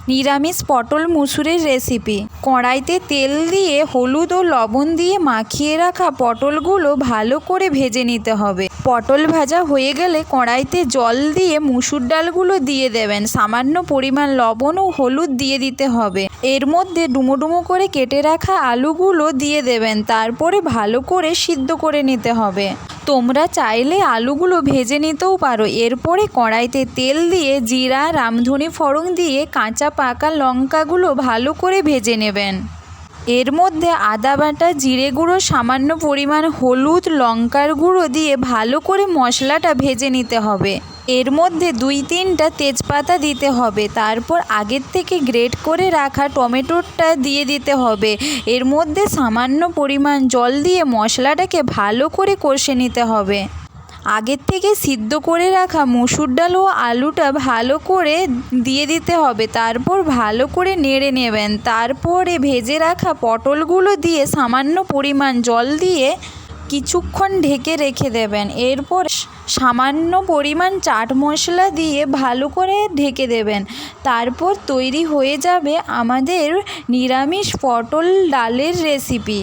নিরামিষ পটল মুসুরির রেসিপি। কড়াইতে তেল দিয়ে হলুদ ও লবণ দিয়ে মাখিয়ে রাখা পটলগুলো ভালো করে ভেজে নিতে হবে। পটল ভাজা হয়ে গেলে কড়াইতে জল দিয়ে মুসুর ডালগুলো দিয়ে দেবেন। সামান্য পরিমাণ লবণ ও হলুদ দিয়ে দিতে হবে। এর মধ্যে ডুমো ডুমো করে কেটে রাখা আলুগুলো দিয়ে দেবেন। তারপরে ভালো করে সিদ্ধ করে নিতে হবে। তোমরা চাইলে আলুগুলো ভেজে নিতেও পারো। এরপরে কড়াইতে তেল দিয়ে জিরা, রামধনি ফোড়ন দিয়ে কাঁচা পাকা লঙ্কাগুলো ভালো করে ভেজে নেবেন। এর মধ্যে আদা বাটা, জিরে গুঁড়ো, সামান্য পরিমাণ হলুদ, লঙ্কার গুঁড়ো দিয়ে ভালো করে মশলাটা ভেজে নিতে হবে। এর মধ্যে 2-3টা তেজপাতা দিতে হবে। তারপর আগের থেকে গ্রেট করে রাখা টমেটোটা দিয়ে দিতে হবে। এর মধ্যে সামান্য পরিমাণ জল দিয়ে মশলাটাকে ভালো করে কষে নিতে হবে। আগের থেকে সিদ্ধ করে রাখা মুসুর ডাল ও আলুটা ভালো করে দিয়ে দিতে হবে। তারপর ভালো করে নেড়ে নেবেন। তারপরে ভেজে রাখা পটলগুলো দিয়ে সামান্য পরিমাণ জল দিয়ে কিছুক্ষণ ঢেকে রেখে দেবেন। এরপর সামান্য পরিমাণ চাট মশলা দিয়ে ভালো করে ঢেকে দেবেন। তারপর তৈরি হয়ে যাবে আমাদের নিরামিষ পটল ডালের রেসিপি।